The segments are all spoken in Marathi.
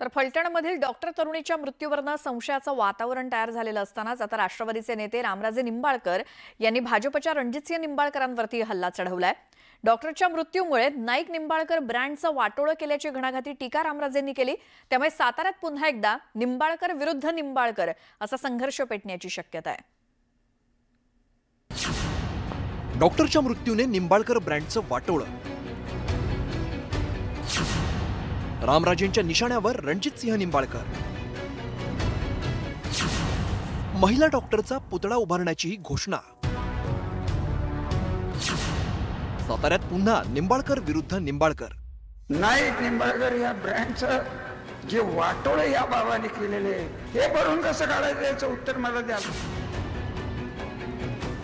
तर फलटणमधील डॉक्टर तरुणीच्या मृत्यूवरनं संशयाचं वातावरण तयार झालेलं असतानाच आता राष्ट्रवादीचे नेते रामराजे निंबाळकर यांनी भाजपच्या रणजितसिंह निंबाळकरांवरती हल्ला चढवलाय। डॉक्टरच्या मृत्यूमुळे नाईक निंबाळकर ब्रँडचं वाटोळं केल्याची घणाघाती टीका रामराजेंनी केली। त्यामुळे साताऱ्यात पुन्हा एकदा निंबाळकर विरुद्ध निंबाळकर असा संघर्ष पेटण्याची शक्यता आहे। डॉक्टरच्या मृत्यूने निंबाळकर ब्रँडचं वाटोळं। रामराजेंच्या निशाण्यावर रणजितसिंह निंबाळकर। महिला डॉक्टरचा पुतळा उभारण्याची घोषणा। साताऱ्यात पुन्हा निंबाळकर विरुद्ध निंबाळकर। नाईक निंबाळकर या ब्रँडचं जे वाटोळे या बाबांनी केलेले हे भरून कसं काढायचं याचं उत्तर मला द्या।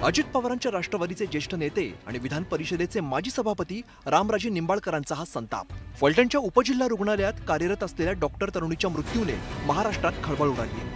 अजित पवारांच्या राष्ट्रवादीचे ज्येष्ठ नेते आणि विधान परिषदेचे माजी सभापती रामराजे निंबाळकरांचा हा संताप। फलटणच्या उपजिल्हा रुग्णालयात कार्यरत असलेल्या डॉक्टर तरुणीच्या मृत्यूने महाराष्ट्रात खळबळ उडाली।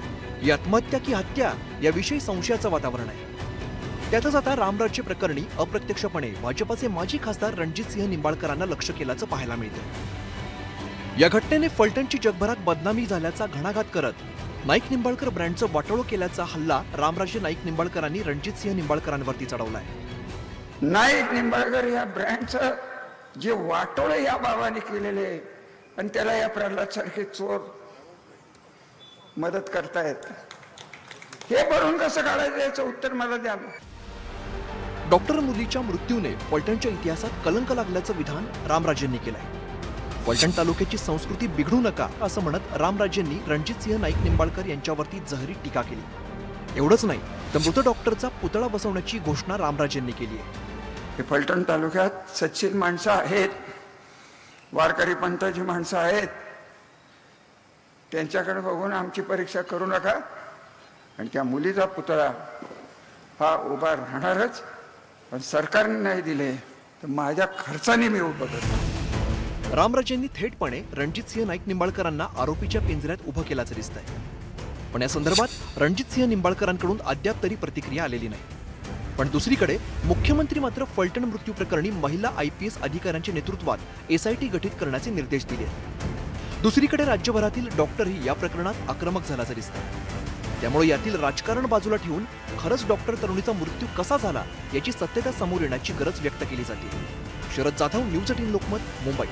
ही आत्महत्या की हत्या याविषयी संशयाचं वातावरण आहे। त्यातच आता रामराजे प्रकरणी अप्रत्यक्षपणे भाजपचे माजी खासदार रणजितसिंह निंबाळकरांना लक्ष केल्याचं पाहायला मिळतं। या घटनेने फलटणची जगभरात बदनामी झाल्याचा घणाघात करत नाईक निंबाळकर ब्रँडचं वाटोळं केल्याचा हल्ला रामराजे नाईक निंबाळकरांनी रणजितसिंह निंबाळकरांवरती चढवलाय। नाईक निंबाळकर या ब्रँडचं जे वाटोळे या बाबांनी केलेले आणि त्याला या प्रल्हाद सारखे चोर मदत करतायत हे भरून कसं काढायचं याचं उत्तर मला द्या। डॉक्टर मुलीच्या मृत्यूने फलटणच्या इतिहासात कलंक लागल्याचं विधान रामराजेंनी केलंय। फलटण तालुक्याची संस्कृती बिघडू नका असं म्हणत रामराजेंनी रणजितसिंह नाईक निंबाळकर यांच्यावरती जहरी टीका केली। एवढंच नाही तर मृत डॉक्टरचा पुतळा बसवण्याची घोषणा रामराजेंनी केली आहे। हे फलटण तालुक्यात सच्चिल माणसं आहेत, वारकरी पंथाची माणसं आहेत, त्यांच्याकडे बघून आमची परीक्षा करू नका आणि त्या मुलीचा पुतळा हा उभा राहणारच। पण सरकारने नाही दिले तर माझ्या खर्चाने मी उभं करतो। रामराजेंनी थेटपणे रणजितसिंह नाईक निंबाळकरांना आरोपीच्या पिंजऱ्यात उभं केल्याचं दिसतंय। पण या संदर्भात रणजितसिंह निंबाळकरांकडून अद्याप तरी प्रतिक्रिया आलेली नाही। पण दुसरीकडे मुख्यमंत्री मात्र फलटण मृत्यू प्रकरणी महिला IPS अधिकाऱ्यांच्या नेतृत्वात SIT गठीत करण्याचे निर्देश दिले। दुसरीकडे राज्यभरातील डॉक्टरही या प्रकरणात आक्रमक झाल्याचं दिसतंय। त्यामुळे यातील राजकारण बाजूला ठेवून खरंच डॉक्टर तरुणीचा मृत्यू कसा झाला याची सत्यता समोर येण्याची गरज व्यक्त केली जाते। शरद जाधव, न्यूज 18 लोकमत, मुंबई।